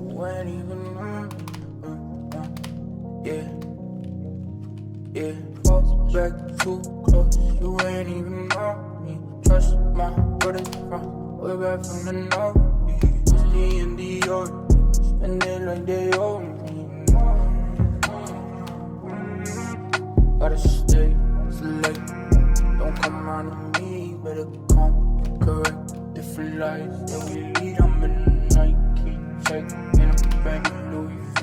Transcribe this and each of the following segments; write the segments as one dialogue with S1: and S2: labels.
S1: You ain't even on me. Yeah. Fall back too close. You ain't even on me. Trust my brothers from way back from the north. It's the and the order. Spend it like they owe me. Gotta stay select. Don't come around to me. Better come correct. Different lives that we lead. I'm in the Nike check. In a bag of Louis V.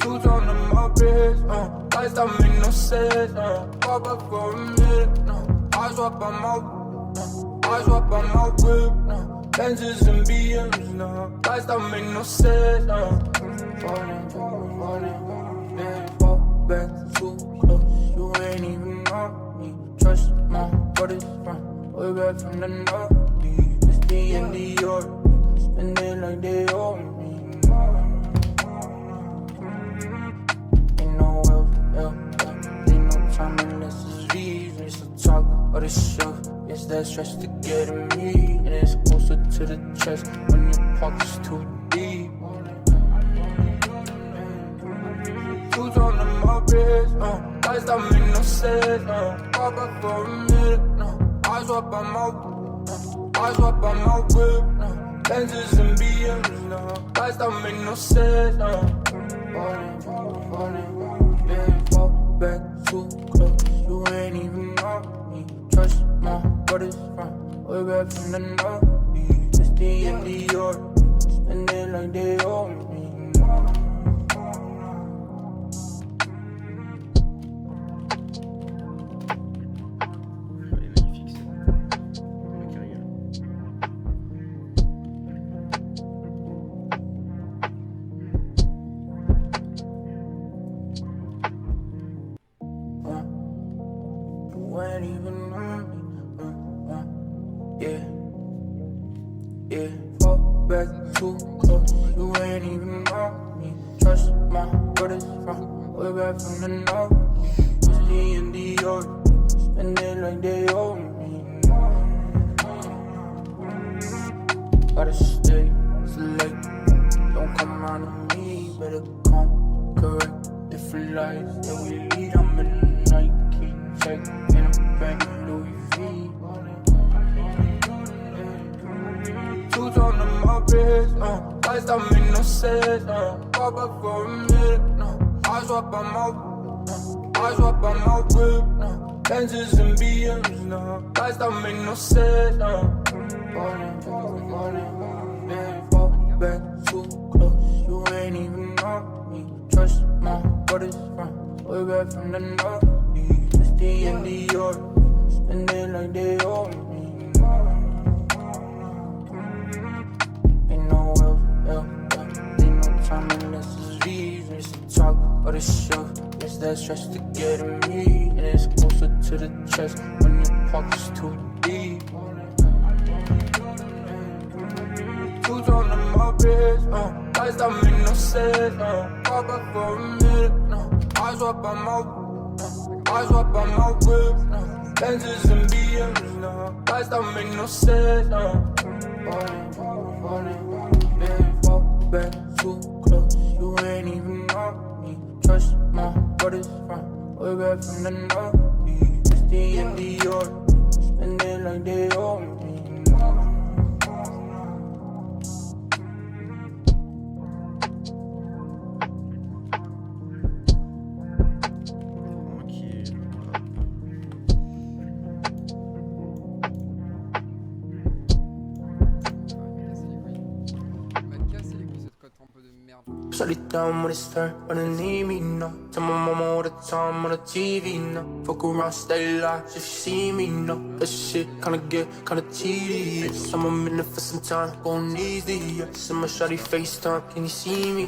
S1: Two tone on my wrist, lights that make no sense, pop up for a minute, I swap on my whip, Benzes and BMs, lights that make no sense, falling, fall back too close, you ain't even on me, trust my brothers from way back from the north, it's the and the order, spend it like they owe me. Or the shelf, it's that stretch to get at me. And it's closer to the chest when your pocket's too deep. Two tone on my wrist, lights that make no sense, pop up for a minute, I swap on my whip, Benzes and BMs, lights that make no sense, falling, fall back too close, you ain't even on me. Trust my brothers from way back from the north. It's the and the order, spend it like they owe me. You ain't even on me. Yeah. Fall back too close. You ain't even on me. Trust my brothers from way back from the north. It's the and the order. Spend it like they owe me. Gotta stay select. Don't come around to me. Better come correct. Different lives that we lead. I'm in the Nike check. In a bag of Louis V. Two tone on my wrist, lights that make no sense, pop up for a minute, I swap on my whip, Benzes and BMs, lights that make no sense, falling, fall back too close, you ain't even on me, trust my brothers from way back from the north, it's the and the order, spend it like they owe me. Or the shelf, it's that stretch to get at me. And it's closer to the chest when your pocket's too deep. Two tone on my wrist, lights that make no sense, pop up for a minute, I swap on my whip, Benzes and BMs, lights that make no sense, falling, fall back too close, you ain't even on me. Trust my brothers from way back from the north. It's the and the order, spend it like they owe me. Shut it down when it's time, when they need me now. Tell my mama all the time on the TV now. Fuck around, stay alive, if you see me now. That shit kinda tedious. I'm in it for some time, gon' easy, yeah. See my shawty FaceTime, can you see me?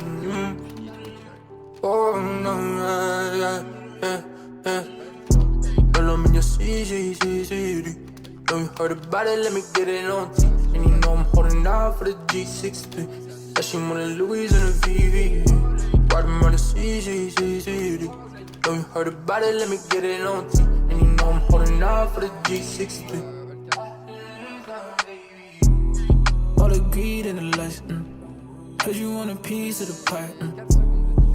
S1: Oh no, yeah. Girl, I'm in your city. Know you heard about it, let me get it on T. And you know I'm holding out for the G63. Yeah, she want a Louis and a VV. Ride around the city. Know you heard about it, let me get it on T. And you know I'm holding out for the G63. All the greed and the lust. Cause you want a piece of the pie.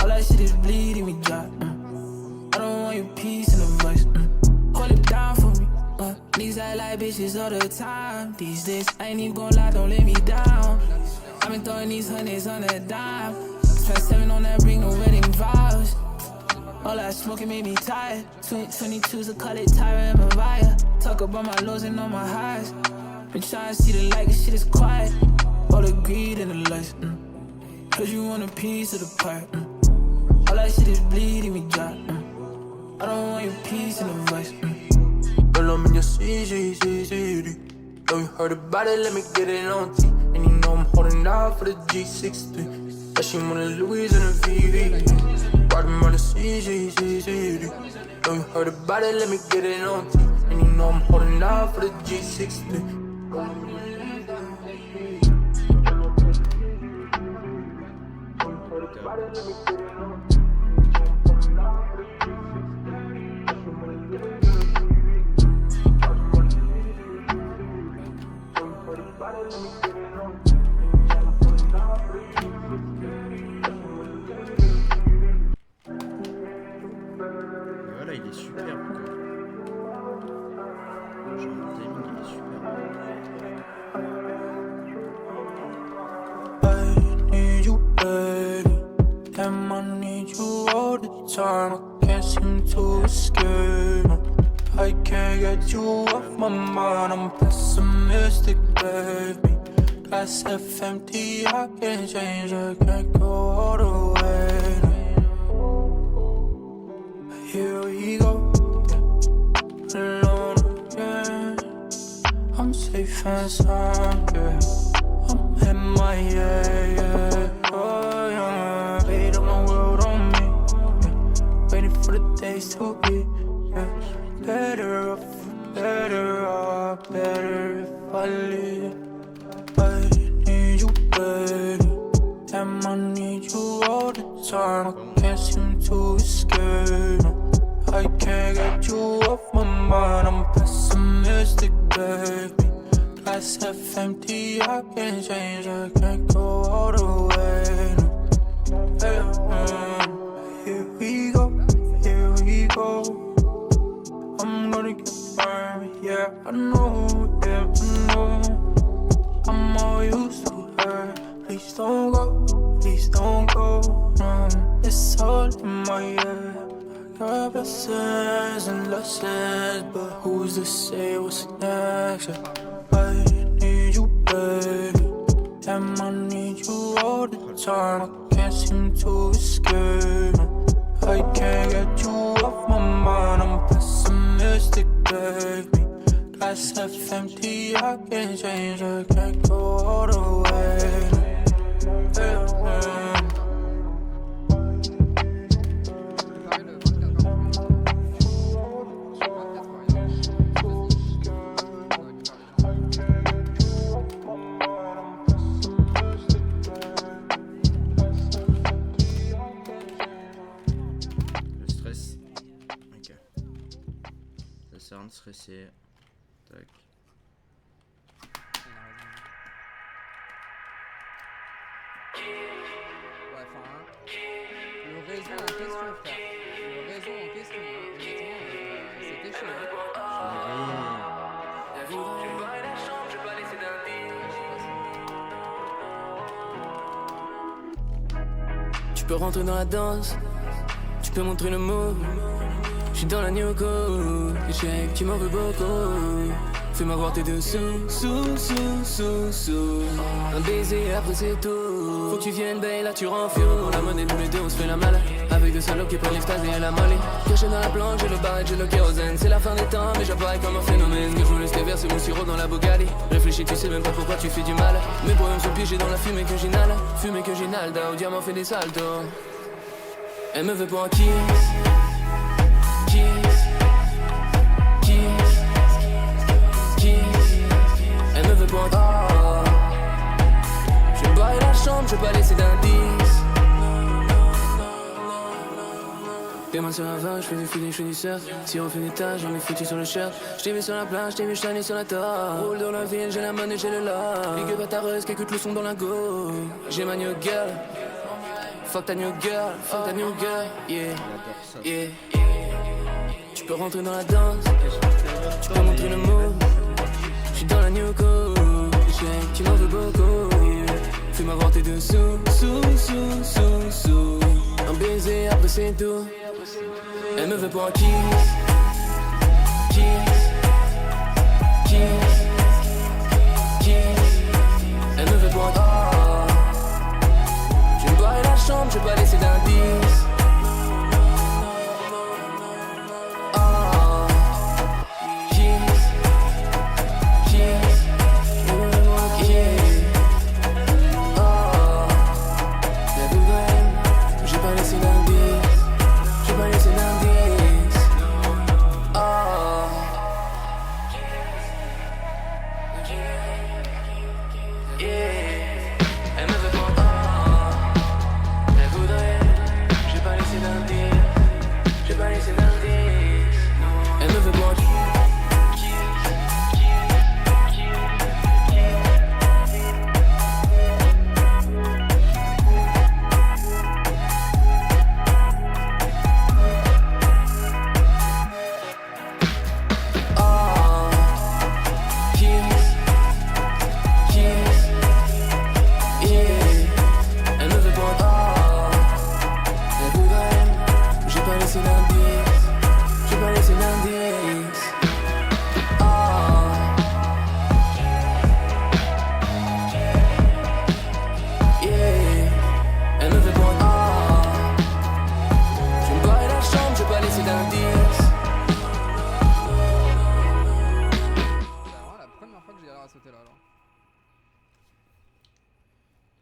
S1: All that shit is bleeding me dry. I don't want your piece in the voice. Hold it down for me. Niggas act like bitches all the time. These days, I ain't even gon' lie, don't let me down. I've been throwing these hundreds on a dime. Spent 7 on that ring, no wedding vows. All that smoking made me tired. 22's a call it Tyra and Mariah. Talk about my lows and all my highs. Been trying to see the light, this shit is quiet. All the greed and the lust. Cause you want a piece of the pie. All that shit is bleeding me dry. I don't want your piece in the voice. Girl, I'm in your city. Know you heard about it, let me get it on T. And you know I'm holding out for the G63. That she wanna Louis and a VV. Riding on the city. Know you heard about it, let me get it on T. And you know I'm holding out for the G63.
S2: Voilà, il est superbe quoi. Genre le timing il est superbe.
S1: I need you, baby. Damn, I need you all the time. I can't seem to escape. I can't get you off my mind. I'm pessimistic, baby. Glass half empty, I can't change. I can't go all the way. Here we go, alone again. I'm safe and sound, yeah. I'm in my oh yeah. Weight of my world on me, yeah. Waiting for the days to be, yeah. Better off, better if I leave. I need you, baby. Damn, I need you all the time. I can't seem to escape. I can't get you off my mind. I'm pessimistic, baby. Glass half empty, I can't change. I can't go all the way. Here we go. I'm gonna get burned, yeah, I know, yeah, I know. I'm all used to her. Please don't go, no. It's all in my head. I got blessings and lessons, but who's to say what's next? I need you, baby. Damn, I need you all the time. I can't seem to escape. I can't get you off my mind. I'm pessimistic, baby. Glass half empty, I can't change. I can't go all the way.
S2: Stressé. Tac.
S3: Ouais, enfin, le réseau en question, frère. Le réseau en question, honnêtement, c'était chaud.
S1: Tu peux rentrer dans la danse, tu peux montrer le mot. J'suis dans la Nyoko, et j'sais que tu m'en veux beaucoup. Fais-moi voir tes dessous, sous. Un baiser après c'est tout. Faut que tu viennes, babe, là tu rends fou. La monnaie tous les deux, on se fait la malade. Avec deux salopes qui prennent l'extase et elle a molé. Caché dans la planque, j'ai le barrette, j'ai le kérosène. C'est la fin des temps, mais j'apparais comme un phénomène. Que je voulais c'était verser mon sirop dans la Bugatti. Réfléchis, tu sais même pas pourquoi tu fais du mal. Mes poèmes sont piégés dans la fumée que j'inhale. Fumée que j'inhale, au diamant fait des saltos. Elle me veut pour un kiss. Elle me veut pour un je barre la chambre, je vais pas laisser d'indice. T'es
S4: les mains sur la vague, j'fais du feeling, j'fais du surf. Si on fait des tâches, j'en ai foutu sur le shirt. J't'ai vu sur la plage, j't'ai vu shiner sur la table. Roule dans la ville, j'ai la monnaie, j'ai le lard. Big up à ta reuse qui écoute le son dans la go. J'ai ma new girl. Fuck ta new girl, fuck ta new girl. Yeah, yeah. Tu peux rentrer dans la danse, tu peux montrer le mot. J'suis dans la new co. Tu m'en veux beaucoup. Fais-moi voir tes dessous, sous. Un baiser, après c'est tout. Elle me veut pour un kiss. Elle me veut pour un kiss. Je vais me barrer la chambre, je vais pas laisser d'indice.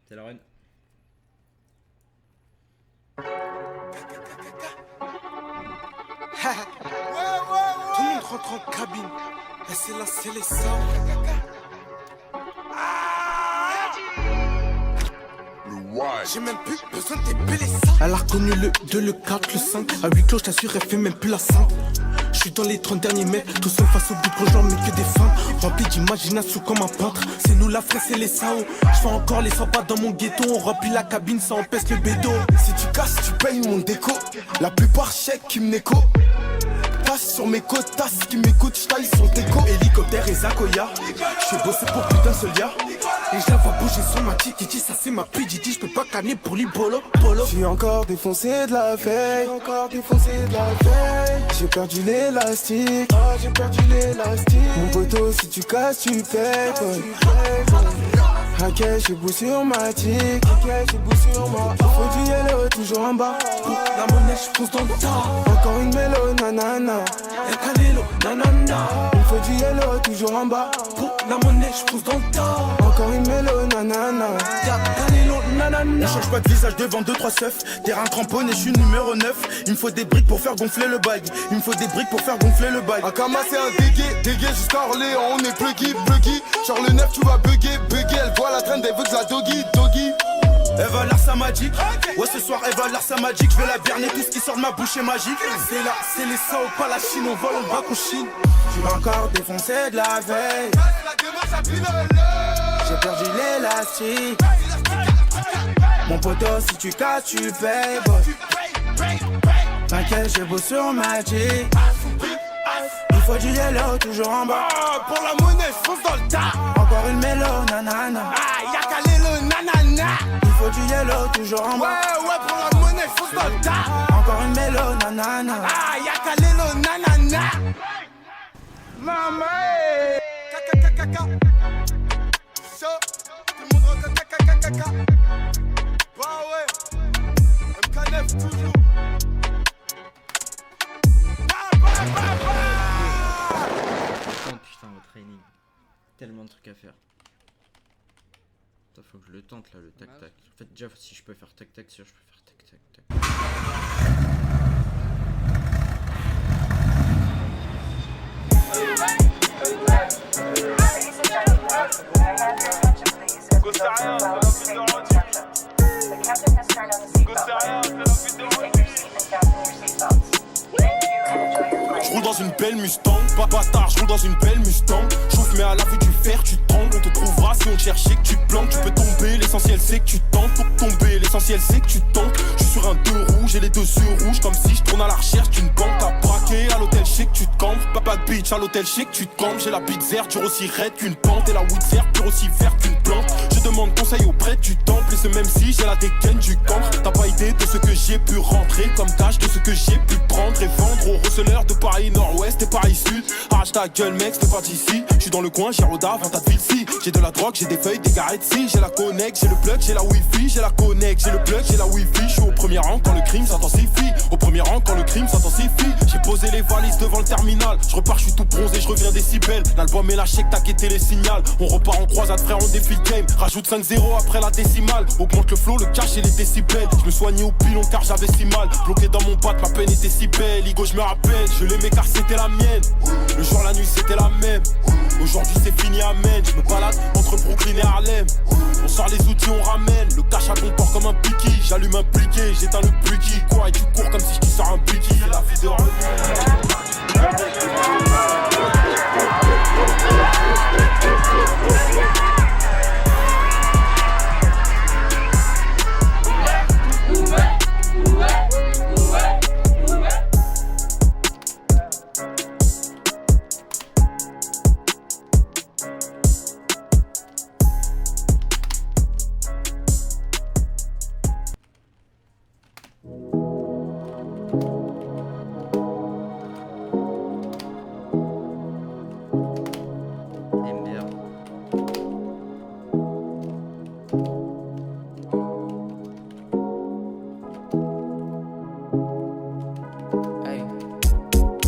S2: C'est la reine.
S5: Tout le monde rentre en cabine. Et c'est là, c'est les sounds. J'ai même plus besoin de t'épeler ça. Elle a reconnu le 2, le 4, le 5. À 8 clos, je t'assure, elle fait même plus la 5. Je suis dans les 30 derniers mètres, tout seul face au but projet, mais que des femmes remplies d'imagination comme un peintre. C'est nous la fraise, c'est les sao. Je fais encore les 100 pas dans mon ghetto. On remplit la cabine, ça empêche le bédo. Si tu casses, tu payes mon déco. La plupart chèques qui me néco. Tasse sur mes côtes, tasse qui m'écoute, j'taille son déco. Hélicoptère et Zakoya. J'fais bosser pour plus d'un seul ya. Et je la vois bouger sur ma titi, ça c'est ma PDD, je peux pas canner pour l'ibolo, polo. J'suis encore défoncé de la veille, j'ai perdu l'élastique, mon poteau si tu casses tu payes, ok j'ai beau sur ma tique, faut du yellow toujours en bas, la monnaie j'ponce dans le tas, encore une mélo nanana, El Canelo nanana, il faut du yellow toujours en bas, pour la monnaie j'ponce dans le tas, encore une mélo nanana, Canelo nanana.
S6: On change pas de visage devant 2-3 seufs, terrain cramponné, je suis numéro 9. Il me faut des briques pour faire gonfler le bail.
S5: Akama c'est un dégué jusqu'à Orléans, on est pluggy. Genre le 9 tu vas bugger, elle voit la traîne, elle veut que la doggy.
S6: Elle va l'art sa magique, ouais ce soir elle va l'art sa magique. Je vais la berner, tout ce qui sort de ma bouche est magique.
S5: C'est là, c'est les sao, pas la Chine, on vole, on braque, on chine.
S6: J'suis encore défoncé de la veille, j'ai perdu l'élastique. Mon poteau si tu casses tu payes, boy. T'inquiète j'ai beau sur ma G. Il faut du yellow toujours en bas.
S5: Pour la monnaie, j'fonce dans le tas.
S6: Encore une mélo nanana.
S5: Y'a Canelo nanana.
S6: Il faut du yellow toujours en bas.
S5: Ouais, pour la monnaie, j'fonce dans le tas.
S6: Encore une mélo nanana.
S5: Y'a Canelo nanana. Maman, caca. Chaud, tout le monde rentre caca. Bah ouais, MK9 toujours.
S2: Oh putain, le training. Tellement de trucs à faire. Putain, faut que je le tente là, le tac-tac. En fait, déjà, si je peux faire tac-tac, si je peux faire tac-tac.
S7: The captain has turned on the seatbelt. Please take your seat and fasten your seatbelts.
S5: je roule dans une belle Mustang. Bâtard, je roule dans une belle Mustang. Chauffe, mais à la vue du fer, tu trembles. On te trouvera si on te cherchait que tu te planques. Tu peux tomber, l'essentiel c'est que tu tentes. Tomber, l'essentiel c'est que tu tentes. Je suis sur un 2 rouge et les 2 yeux rouges. Comme si je tourne à la recherche d'une banque. T'as braqué à l'hôtel chic, tu te campes. Pas de bitch à l'hôtel chic, tu te campes. J'ai la bite verte, dure aussi raide qu'une pente. Et la weed verte, dure aussi verte qu'une plante. Je demande conseil auprès du temple. Et ce même si j'ai la dégaine du cancre. T'as pas idée de ce que j'ai pu rentrer comme tâche, de ce que j'ai pu prendre et vendre aux receleurs de Paris Nord-Ouest et Paris Sud. Arrache ta gueule mec, c'est pas d'ici. J'suis dans le coin, j'ai Roda, 20 tas de villes si. J'ai de la drogue, j'ai des feuilles, des garettes si. J'ai la connect, j'ai le plug, j'ai la wifi. J'ai la connect, j'ai le plug, j'ai la wifi. J'suis au premier rang quand le crime s'intensifie. Au premier rang quand le crime s'intensifie. J'ai posé les valises devant le terminal. Je repars, j'suis tout bronzé, je reviens des décibels. L'album est lâché, que t'as quitté les signals. On repart en croisade, frère, on défile game. Rajoute 5-0 après la décimale. Augmente le flow, le cash et les décibels. Je me soignais au pilon car j'avais si mal. Bloqué dans mon bac, ma peine était si belle. Igo, je me rappelle, je l'aimais car c'était la mienne. Le jour, la nuit, c'était la même. Aujourd'hui, c'est fini, amen. Je me balade entre Brooklyn et Harlem. On sort les outils, on ramène. Le cash à bon port comme un piqui. J'allume un briquet, j'éteins le briquet. Quoi, et tu cours comme si je sors un briquet. C'est la vie de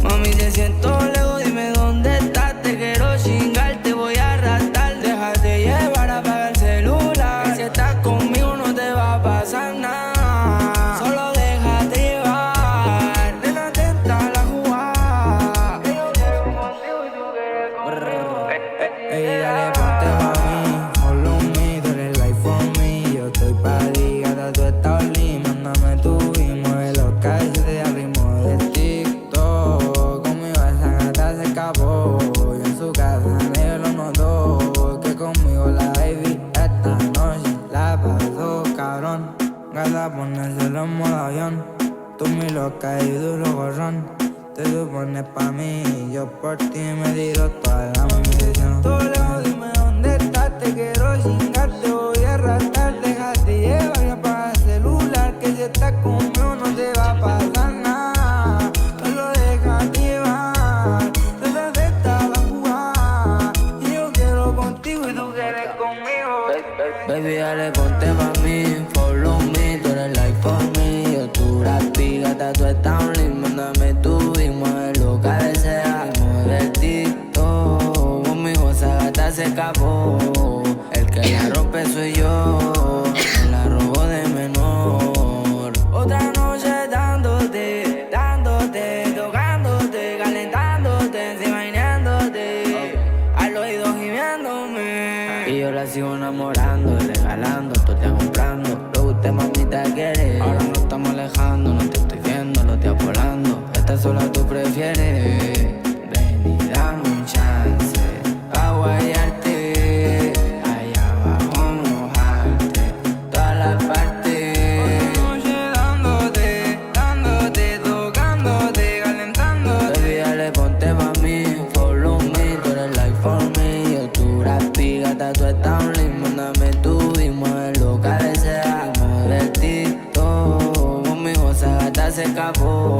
S7: Mami, te siento lejos, dime dónde estás. Te quiero chingar, te voy a arrastrar. Déjate llevar, apaga el celular. Que si estás conmigo no te va a pasar nada. Solo déjate llevar. Ven atenta a la jugada. Que yo quiero contigo y tú quieres conmigo. Ey, dale, ponte pa' mí. Follow me, tú eres life for me. Yo estoy pa' ti, gata, tú estás lindo. Mándame tu y mueve los calles de ritmo de TikTok. Conmigo esa gata se escapó. Yo en su casa nadie lo notó. Que conmigo la baby esta noche la pasó cabrón. Gata, ponérselo en modo avión. Tú mi loca y duro gorrón. Te supones pa' mí y yo por ti me tiro toda la munición. Todo lejos, dime dónde estás. Te quiero chingar, te voy a arrastrar. Déjate llevar y apaga el celular. Que si estás conmigo no te va a pasar nada. Solo déjate llevar. Tú te aceptas la jugada. Y yo quiero contigo y tú quieres conmigo. Baby, dale, ponte pa' mí. Follow me, tú eres life for me. Yo tu rapi, gata, tú estás un link. Mándame tu y mueve lo que desea. Mueve el TikTok. Conmigo esa gata se escapó. El que la rompe soy yo. Me la robo de menor. Otra noche dándote, dándote, tocándote, calentándote, enseñándote. Al oído gimiéndome. Y yo la sigo enamorando, regalando, todo te comprando. Lo que usted mamita quiere. Ahora no estamos alejando, no te estoy viendo, lo estoy volando. Esta sola tú prefieres. Ven y dame un chance pa' guayarte. Allá abajo mojarte todas las partes. Otra noche dándote, dándote, tocándote, calentándote. Baby, dale, ponte pa' mí. Follow me, tú eres life for me. Yo tu rapi, gata, tú estás un link. Mándame tu y mueve lo que desea. Mueve el TikTok. Conmigo esa gata se escapó.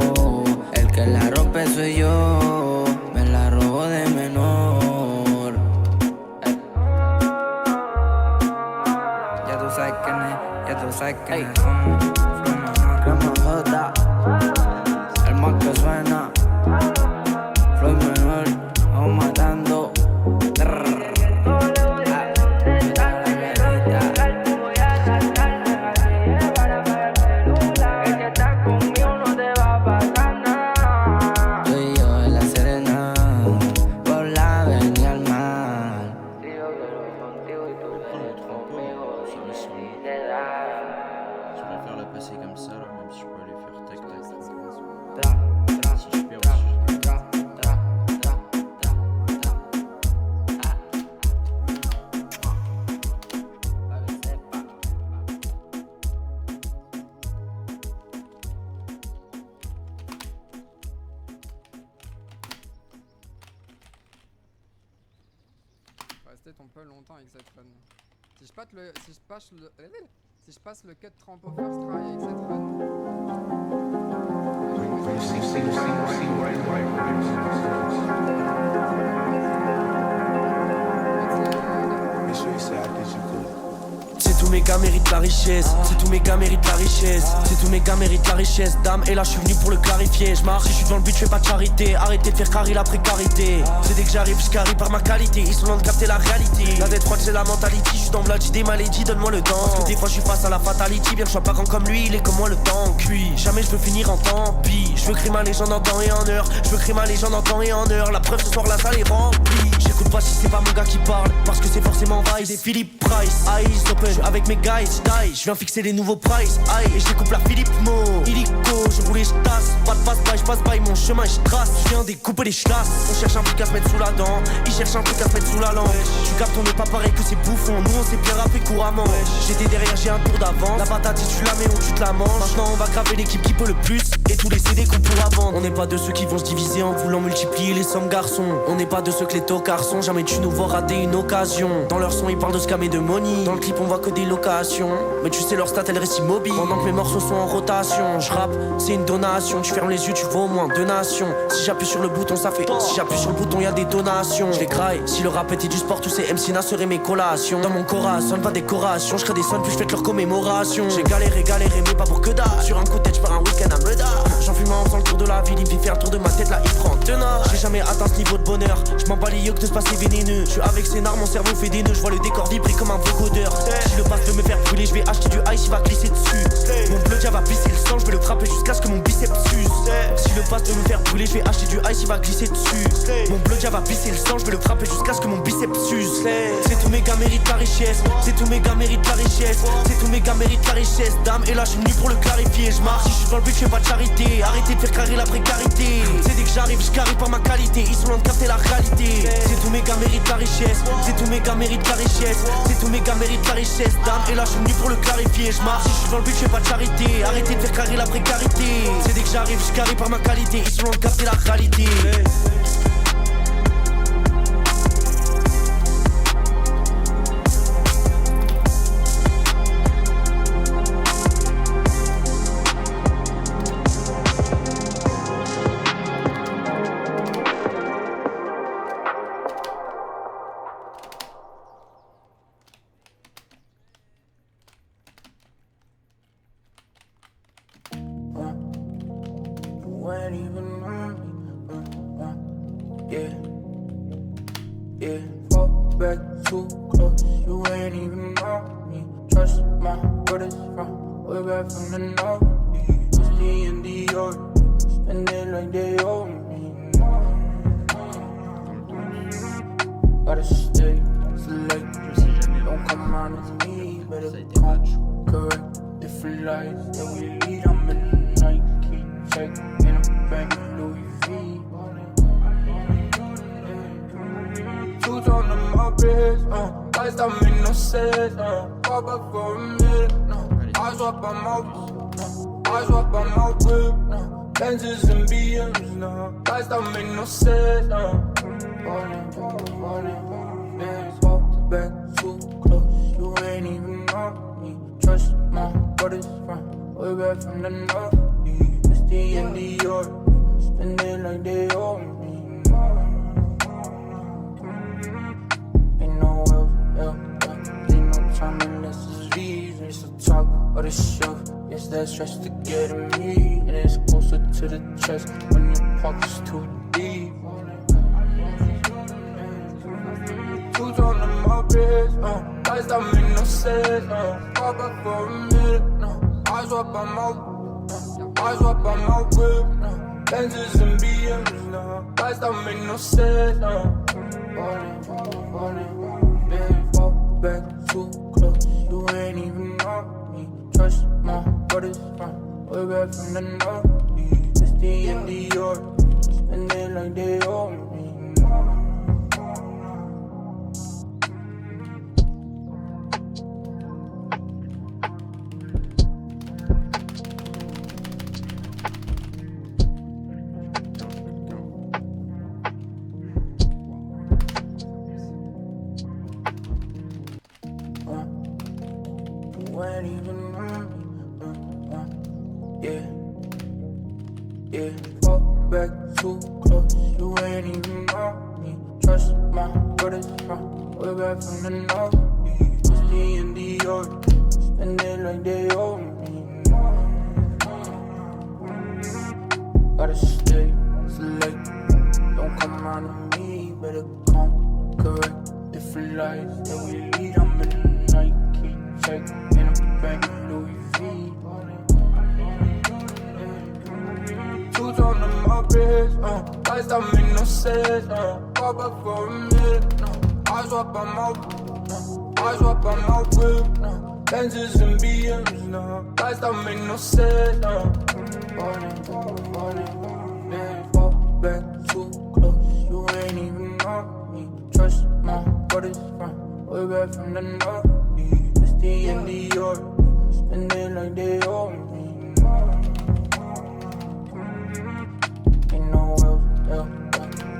S7: El que la rompe soy yo. Me la robo de menor. Ya tú sabes quién es, ya tú sabes quién es. Crema J, el más que suena. Floyd menor, vamos matando. Soy yo en la Serena, por la avenida al mar. Si yo quiero contigo y tú quieres conmigo, dime si te da.
S2: Je préfère la passer comme ça, là, même si je peux aller faire tac tac.
S7: Tra, tra,
S2: Si je perds
S7: tra,
S2: aussi.
S7: tra.
S3: ton peu longtemps avec cette run. Si je passe le cut trempe au first try avec cette run.
S7: Si tous mes gars méritent la richesse, si tous mes gars méritent la richesse, si tous mes gars méritent la richesse, dame, et là je suis venu pour le clarifier. Je marche, si je suis dans le but, je fais pas de charité. Arrêtez de faire carrer la précarité. C'est dès que j'arrive, je carry par ma qualité. Ils sont loin de capter la réalité. La tête froide, c'est la mentalité. Je suis dans Vlad, j'ai des maladies, donne-moi le temps. Parce que des fois je suis face à la fatality. Bien que je sois pas grand comme lui, il est comme moi le temps cuit. Jamais je veux finir en tant pis. Je veux créer ma légende en temps et en heure. Je veux créer ma légende en temps et en heure. La preuve ce soir la salle est remplie. J'écoute pas si c'est pas mon gars qui parle. Parce que c'est forcément Vice et Philippe Price. Eyes open, je suis avec mes guys, die. Je viens fixer les nouveaux prices. Aïe, et je découpe la Philippe Mo. Illico, je roule et je tasse. Pas de passe-by, je passe by mon chemin et je trace. Je viens découper les chlasses. On cherche un truc à se mettre sous la dent. Ils cherchent un truc à se mettre sous la langue. Tu captes, on n'est pas pareil que ces bouffons. Nous on sait bien rapper couramment. J'étais derrière, j'ai un tour d'avance. La patate, si tu la mets ou tu te la manges. Maintenant on va graver l'équipe qui peut le plus. Et tous les CD qu'on pourra vendre. On n'est pas de ceux qui vont se diviser en voulant multiplier les sommes garçons. On n'est pas de ceux que les tocards sont. Jamais tu nous vois rater une occasion. Dans leur son ils parlent de scam et de money. Dans le clip on voit que des locations. Mais tu sais leur stat elle reste immobile. Pendant que mes morceaux sont en rotation. Je rappe, c'est une donation. Tu fermes les yeux, tu vois au moins 2 nations. Si j'appuie sur le bouton ça fait. Si j'appuie sur le bouton y'a des donations. Je les graille, si le rap était du sport tous ces MC seraient mes collations. Dans mon cora, sonne pas décoration. Je crée des sons puis je fête leur commémoration. J'ai galéré, mais pas pour que dalle. Sur un côté j'pars un week-end à Meda. J'en fume en faisant le tour de la ville. Il me fait faire le tour de ma tête là il prend teneur. J'ai jamais atteint ce niveau de bonheur. Je m'en bats les yeux que de se passer vénéneux. Je suis avec Scénar, mon cerveau fait des nœuds. Je vois le décor vibrer comme un vocodeur. Si le passe veut me faire brûler, je vais acheter du ice, il va glisser dessus. Mon bleu va pisser le sang, je vais le frapper jusqu'à ce que mon biceps s'use. Si le passe veut me faire brûler, je vais acheter du ice, il va glisser dessus. Mon bleu va pisser le sang, je vais le frapper jusqu'à ce que mon biceps s'use. C'est tous mes gars méritent la richesse, c'est tous mes gars méritent la richesse, c'est tous mes gars méritent la richesse, dame, et là je suis venu pour le clarifier. Je marche, si je suis dans le but, je fais pas de charité. Arrêtez de faire carrer la précarité. C'est dès que j'arrive, je carry par ma qualité. Ils sont loin de capter la réalité. C'est tous mes gars méritent la richesse, c'est tous mes gars méritent la richesse, c'est tous mes gars méritent la richesse, dame, et là je suis venu pour le clarifier. Je marche, si je suis dans le but, je fais pas de charité. Arrêtez de faire carrer la précarité. C'est dès que j'arrive, je carry par ma qualité. Ils sont loin de capter la réalité.
S1: Ain't even on me. Yeah. Fall back too close. You ain't even on me. Trust my brothers from way back from the north. It's the and the old. Spend it like they owe me. Gotta stay select. Don't come around with me. Better come correct. Different lives that we lead. I'm in the night. Keep check. Bag of Louis V. Shoes on the Muppets, lights don't make no sense, pop up for a minute, eyes up on my whip, Benzes and BMs, lights don't make no sense, falling, walk back too close, you ain't even on me, trust my brothers from way back from the north, it's the end of your. Spend it like they owe me. Ain't no help, ain't no time unless it's reason. It's the top of the shelf, it's that stress to get at me. And it's closer to the chest when your pocket's too deep. Shoes on the Muppets, lights don't make no sense, pop up for a minute, eyes up on my whip, Benzes and BMs, lights don't make no sense, falling, fall back too close, you ain't even on me, trust my brothers from way back from the north, it's the end of your, spend it like they owe me. you ain't even know me. Yeah, fall back too close, you ain't even know me. Trust my brothers from way back from the north. It's the in the yard, spend it like they owe me. Gotta stay select, don't come around to me, better come correct. Different lives that we lead, I'm in the Nike check, and I'm back in Louis V. Shoes on my wrist, lights don't make no sense, pop up for a minute, I swap on my whip, Benzes and BMs, lights don't make no sense, yeah, fall back too close, you ain't even know me. Trust my brothers from way back from the north. It's the in the yard, spend it like they owe me. Ain't no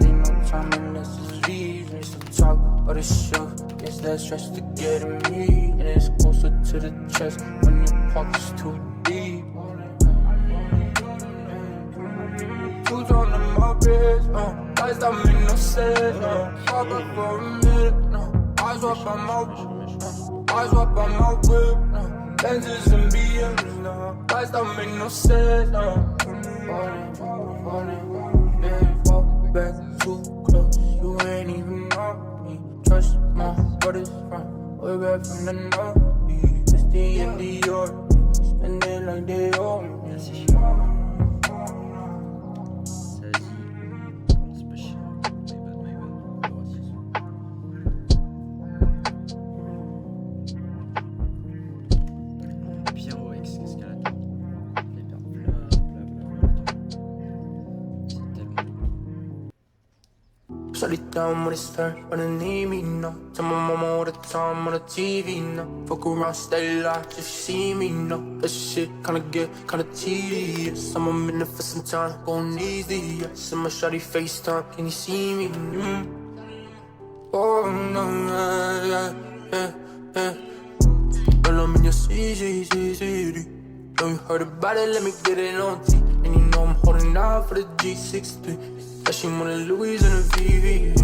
S1: ain't no time unless it's V's. Need some talk or the show. It's that stress to get in me, and it's closer to the chest when your pocket's too deep. Shoes on my wrist, lights don't make no sense, pop up for a minute, I swap on my whip, Benzes and BMs, lights don't make no sense, yeah, fall back too close, you ain't even know me. Trust my brothers from way back from the north. It's the in the yard, spend it like they owe me. Shut it down when it's turned, when they need me now. Tell my mama all the time on the TV now. Fuck around, stay alive, if you see me now. That shit kinda tedious. I'm a minute for some time, gon' easy, yeah. See my shawty FaceTime, can you see me? Oh no, yeah. Well, I'm in your city. Know you heard about it, let me get it on T. And you know I'm holding out for the G63. Flashing on the Louis and the VV.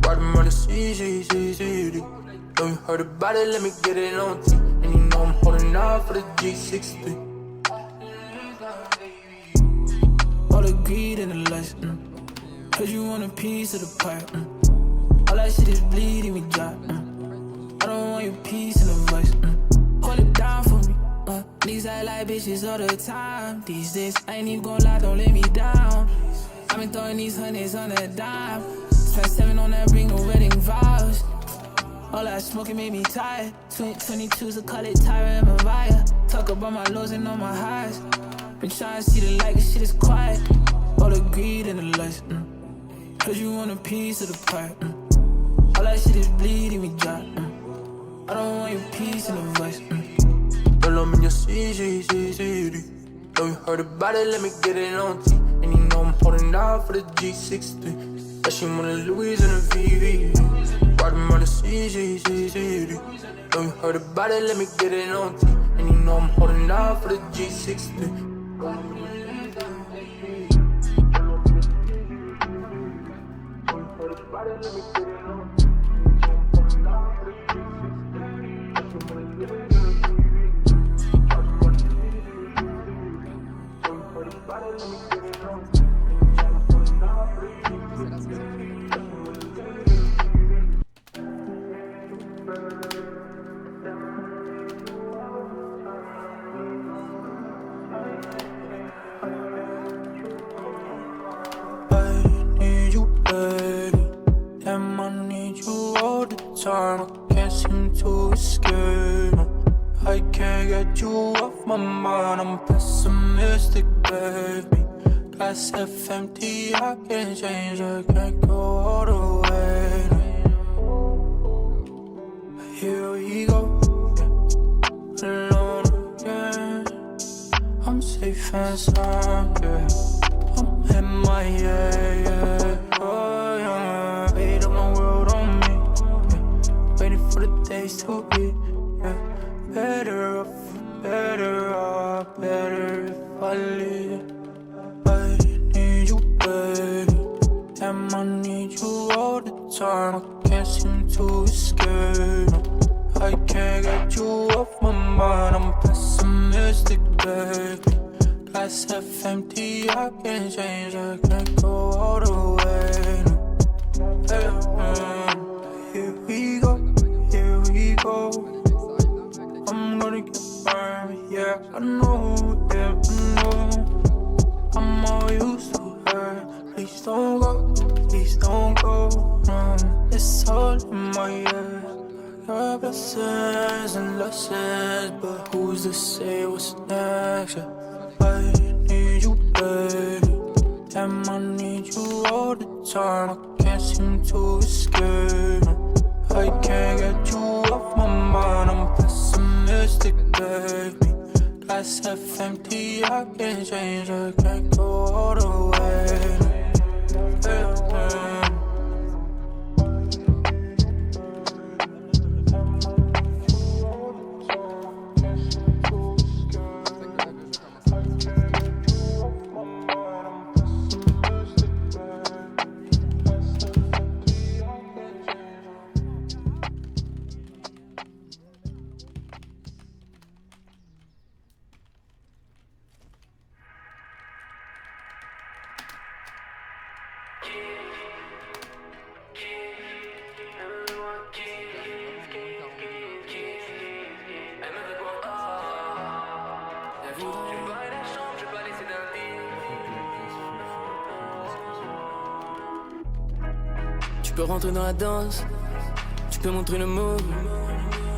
S1: Riding around the city. Know you heard about it, let me get it on T. And you know I'm holding out for the G63.
S4: All the greed and the lust, cause you want a piece of the pie, all that shit is bleeding me dry, I don't want your piece in the voice, hold it down for me, niggas act like bitches all the time. These days, I ain't even gon' lie, don't let me down. I've been throwing these hundreds on a dime. Spent 7 on that ring of wedding vows. All that smoking made me tired. 22's to call it Tyra and Mariah. Talk about my lows and all my highs. Been trying to see the light, this shit is quiet. All the greed and the lust, cause you want a piece of the pie, all that shit is bleeding me dry, I don't want your piece in the voice,
S1: Well, I'm in your city. Know you heard about it, let me get it on T. And you know I'm holding out for the G63. Flashing on the Louis and the VV. Riding around the city. Know you heard about it, let me get it on T. And you know I'm holding out for the G63.
S5: I can't seem to escape. I can't get you off my mind. I'm pessimistic, baby. Glass half empty, I can't change. I can't go all the way. Here we go, alone again. I'm safe and sound, yeah. I'm in my oh yeah. Weight of my world on me, yeah. Waiting for the days to be, yeah.
S1: better off, better if I leave. I need you, baby. Damn, I need you all the time. I can't seem to escape. No, I can't get you off my mind. I'm pessimistic, baby. Glass half empty, I can't change. I can't go all the way. No. Here we go, here we go. I'm gonna get burned, yeah, I know, yeah, I know. I'm all used to her. Please don't go, no. It's all in my head. Your blessings and lessons, but who's to say what's next? Yeah. I need you, baby. Damn, I need you all the time. I can't seem to escape. No, I can't get you off my mind. I'm pessimistic, baby. Glass half empty, I can't change. I can't go all the way.
S4: Tu peux rentrer dans la danse, tu peux montrer le move.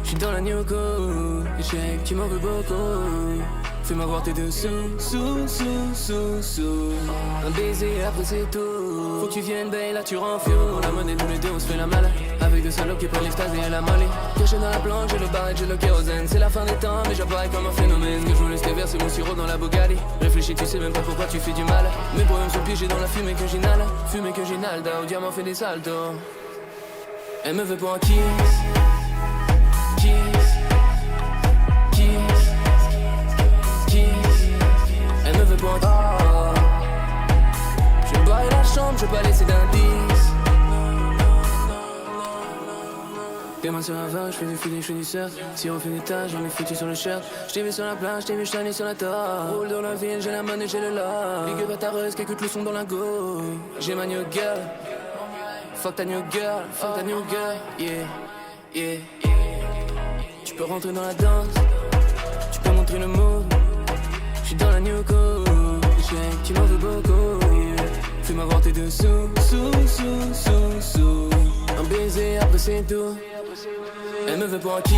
S4: J'suis dans la Nyoko, et j'ai tu m'en veux beaucoup. Fais-moi voir tes dessous, sous. Un baiser après c'est tout. Faut que tu viennes, babe, là tu rends fou. La monnaie tous les deux, on se fait la malade. Avec deux salopes qui prennent l'extase et elle a molé. Caché dans la planche, j'ai le barrette, j'ai le kérosène. C'est la fin des temps, mais j'apparais comme un phénomène. Que je vous laisse verser mon sirop dans la Bugatti. Réfléchis, tu sais même pas pourquoi tu fais du mal. Mes poèmes sont piégés dans la fumée que j'inhale. Fumée que j'inhale, au diamant fait des saltos. Elle me veut pour un kiss. Elle me veut pour un kiss. Je baille la chambre, je vais pas laisser d'indice. Des mains sur la vague, je fais du feeling, je fais du surf. Si on fait des tâches, j'en ai foutu sur le shirt. J't'ai vu sur la plage, j't'ai vu shiner sur la table. Roule dans la ville, j'ai la monnaie, j'ai le love. Big up à ta reuse, écoute le son dans la go. J'ai ma new girl. Fuck ta new girl, yeah. Tu peux rentrer dans la danse, tu peux montrer le move. J'suis dans la new co, tu m'en veux beaucoup. Fais-moi voir tes dessous, sous. Un baiser, après c'est tout. Elle me veut pour un kiss.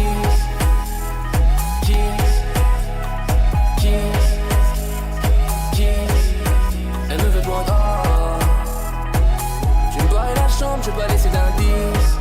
S4: Elle me veut pour un kiss. Je me barre la chambre, je vais pas laisser d'indice.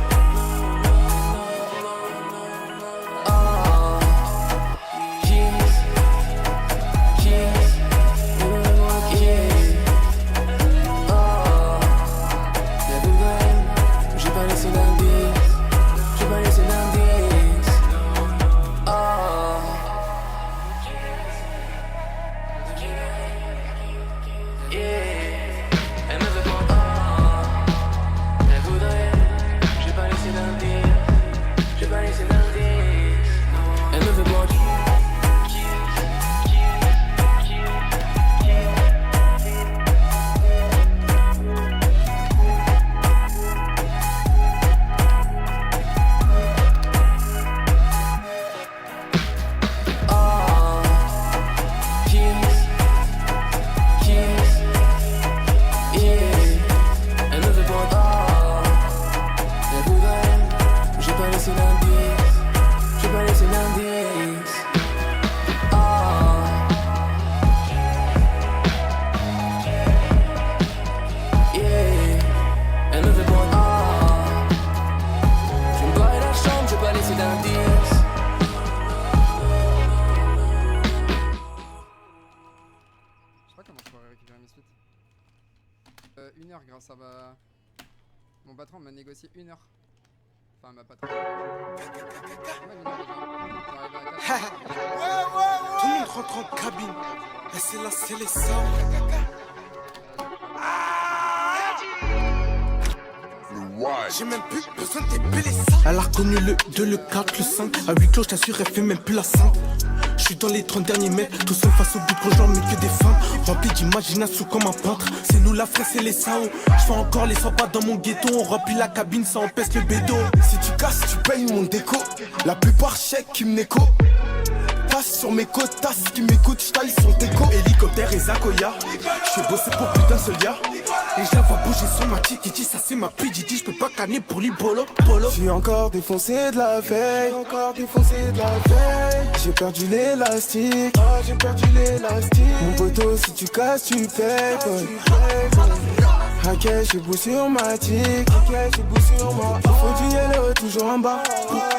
S3: Grâce à mon patron m'a négocié 1 heure. Enfin ma patronne.
S5: Tout le monde rentre en cabine. Et c'est là, c'est les sounds. J'ai même plus besoin de t'épeler ça. Elle a reconnu le 2, le 4, le 5. À 8 clos, je t'assure, elle fait même plus la 5. Je suis dans les 30 derniers mètres, tout seul face au but quand j'en mets que des femmes. Rempli d'imagination comme un peintre. C'est nous la fraise et les sao. Je fais encore les 100 pas dans mon ghetto. On remplit la cabine, ça empêche le bédo. Si tu casses, tu payes mon déco. La plupart chèques qui me n'éco. Passe sur mes côtes, tasses qui m'écoutent, j'taille son déco. Hélicoptère et Zakoya. J'fais bosser pour plus d'un seul gars. Et je la vois bouger sur ma tiki, ça c'est ma PDD. J'peux pas canner pour l'ibolo.
S6: J'suis encore défoncé de la veille. J'ai perdu l'élastique. Mon poteau, si tu casses, tu payes. Ok, j'ai bout sur ma tic. Faut du yellow, toujours en bas.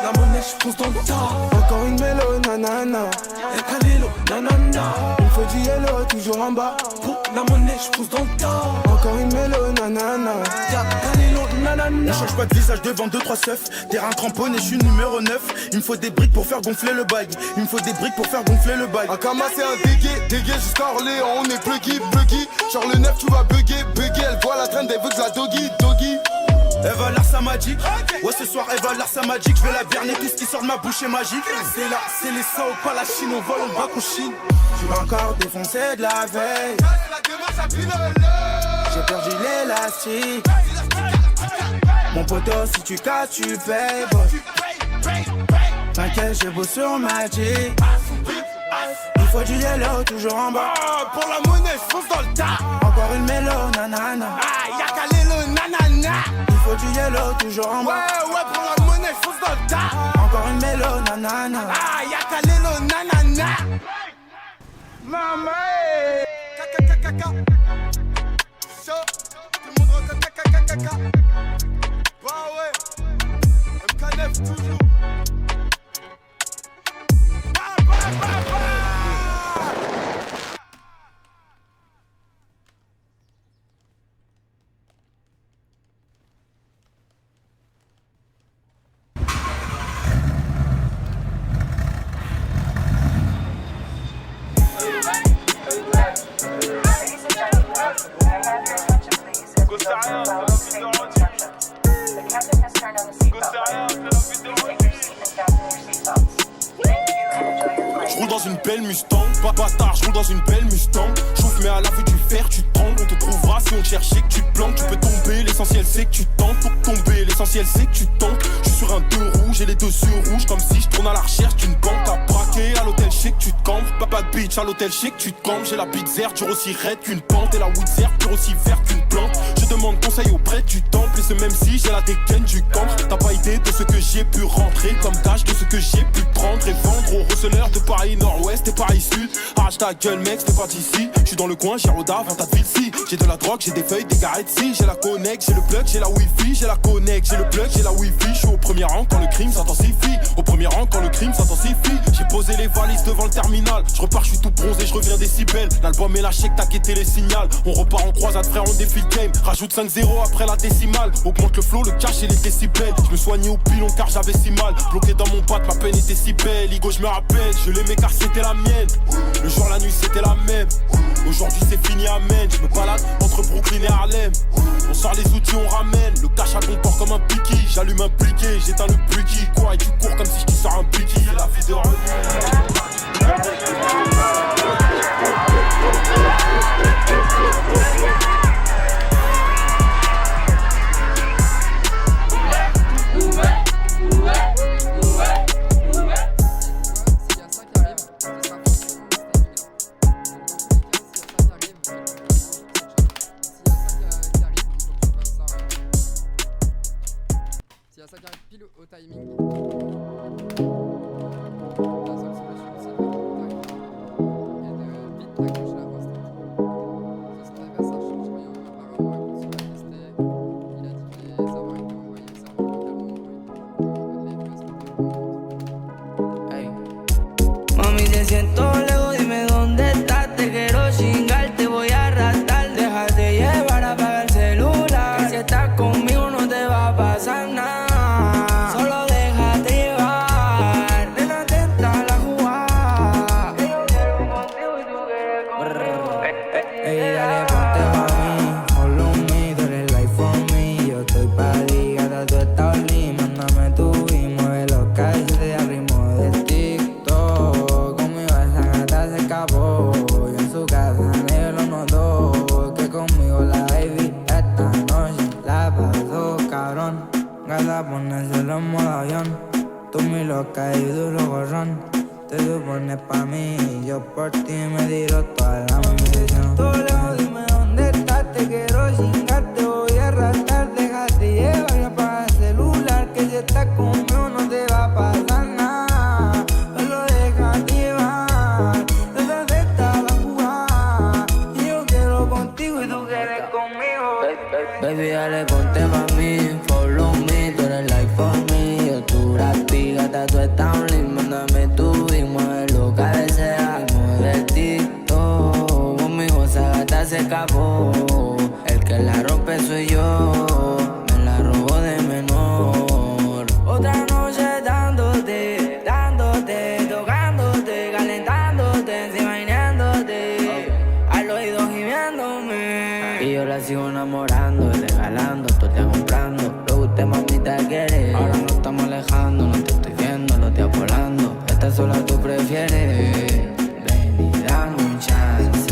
S5: La monnaie, j'fonce dans le tas.
S6: Encore une mélo, nanana.
S5: Et Canelo, nanana.
S6: Il faut du yellow, toujours en bas.
S5: Pour la monnaie, j'fonce dans le tas.
S6: Encore une mélo, nanana.
S5: Canelo, nanana.
S8: On change pas de visage devant 2-3 seufs. Terrain cramponné, je suis numéro 9. Il me faut des briques pour faire gonfler le bail.
S6: Akama c'est un dégué jusqu'à Orléans. On est buggy. Genre le 9 tu vas bugger. Elle voit la traîne, elle veut que la doggy.
S8: Elle va l'art sa magique. Ouais, ce soir elle va l'art sa magique. Je vais la berner, tout ce qui sort de ma bouche est magique.
S5: C'est là, c'est les sao, pas la Chine. On vole, on braque, on chine.
S6: J'suis encore défoncé de la veille. J'ai perdu l'élastique. Mon poteau, si tu casses, tu payes. T'inquiète, j'ai beau sur Magic. Il faut du yellow, toujours en bas.
S5: Pour la monnaie, j'fonce dans le tas.
S6: Encore une mélo, nanana.
S5: Y'a Canelo, nanana.
S6: Il faut du yellow, toujours en bas.
S5: Ouais, pour la monnaie, j'fonce dans le tas.
S6: Encore une mélo, nanana.
S5: Y'a Canelo, nanana. Maman, caca. Chaud, tout le monde rentre caca. Bah ouais, MK9 toujours.
S8: J'roule dans une belle Mustang, pas bâtard, j'roule dans une belle Mustang. J'ouvre mais à la vue du fer, tu te trembles. On te trouvera si on te cherche et que tu te plantes. Tu peux tomber, l'essentiel c'est que tu tentes. Pour tomber, l'essentiel c'est que tu tentes. J'suis sur un 2 rouge et les 2 yeux rouges. Comme si j'tourne à la recherche d'une banque à braquer. À l'hôtel chic tu te campes, pas de bitch à l'hôtel chic tu te campes. J'ai la bite verte, dure aussi raide qu'une pente. Et la weed verte, dure aussi verte qu'une plante. Je demande conseil auprès du temple. Et ce même si j'ai la dégaine du camp. T'as pas idée de ce que j'ai pu rentrer comme tâche, de ce que j'ai pu prendre et vendre aux receleurs de Paris Nord-Ouest et Paris Sud. Arrache ta gueule mec, c'est pas d'ici. J'suis dans le coin, j'ai Roda, avant ta ville si. J'ai de la drogue, j'ai des feuilles, des garettes si. J'ai la connect, j'ai le plug, j'ai la wifi. J'ai la connect, j'ai le plug, j'ai la wifi. J'suis au premier rang quand le crime s'intensifie. Au premier rang quand le crime s'intensifie. J'ai posé les valises devant le terminal. Je repars, je suis tout bronzé, je reviens des cibelles. L'album est lâché, t'as quitté les signaux. On repart en croisade, frère, on défile game. Rajoute 5-0 après la décimale. Augmente le flow, le cash et les décibels. Je me soignais au pilon car j'avais si mal. Bloqué dans mon patte, ma peine était si belle. Igo, je me rappelle, je l'aimais car c'était la mienne. Le jour, la nuit, c'était la même. Aujourd'hui, c'est fini, amen. Je me balade entre Brooklyn et Harlem. On sort les outils, on ramène. Le cash à ton port comme un piqui. J'allume un pliqué, j'éteins le plucky. Quoi, et tu cours comme si je sors un piqui. C'est la vie de revenu.
S3: S'il y a ça qui arrive pile au timing, la seule solution c'est de faire et de vite accrocher la poste. Ce sont des messages changeants, apparemment sur la liste, il a dit que les serveurs étaient envoyés, les serveurs localement, les US étaient
S7: Hey. Mami, te siento lejos, dime dónde estás. Te quiero chingar, te voy a arrastrar. Déjate llevar, apaga el celular. Que si estás conmigo no te va a pasar nada. Solo déjate llevar. Nena, atenta a la jugada. tú lo borrón. Te supones pa' mí, yo por ti me tiro toda la munición. Todo lejos, dime dónde estás, te quiero chingar, te voy a arrastrar, déjate llevar y apaga el celular, que si estás conmigo no te va a pasar nada. Solo déjate llevar, esa fiesta va a jugar, y yo quiero contigo y tú quieres conmigo. Baby, dale, ponte pa' mí, follow me, tú eres like for me. Yo tu rapi, gata, tú estás un link, mándame tu y muévelo, cabecea, mueve el tito. Conmigo esa gata se escapó, el que la rompe soy yo, me la robo de menor. Otra noche dándote, dándote, tocándote, calentándote, encima imaginándote, al oído gimiéndome. Y yo la sigo enamorando, regalando, tú te comprando lo que usted mamita quiere. Ahora nos estamos alejando, no te estoy viendo, lo estoy volando. Esta sola tú prefieres. Ven y dame un chance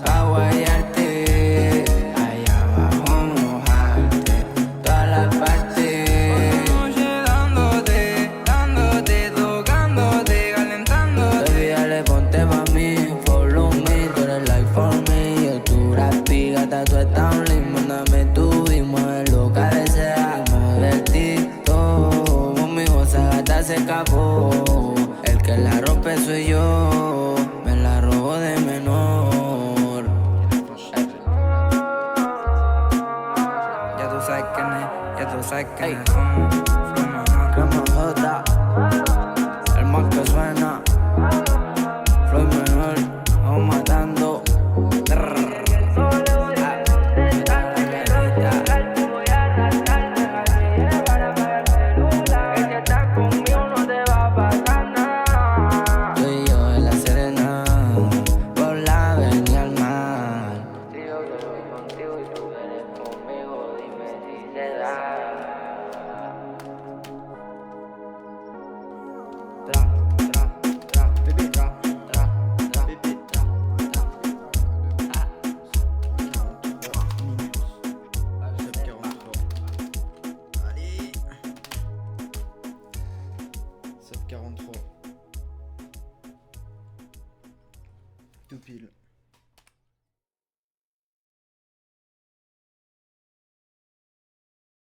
S7: pa' guayarte, allá abajo mojarte, todas las partes. Otra noche dándote, dándote, tocándote, calentándote. Baby, dale, ponte pa' mí, follow me, tú eres like for me. Yo tu rapi, gata, tú estás un link, mándame tu y muévelo, cabecea, mueve el tito. Conmigo esa gata se escapó, el que la rompe soy yo, me la robo de menor. Ya tú sabes quién es, ya tú sabes quién es. Crema J, el más que suena. Floyd menor, vamos matando. Tú y yo en la Serena, por la avenida al mar. Yo quiero contigo y tú eres conmigo, dime si te da. Tra, tra, tra, tra, tra, tra, tra, tra.
S2: 7:43. Allez. 7:43. Tout pile.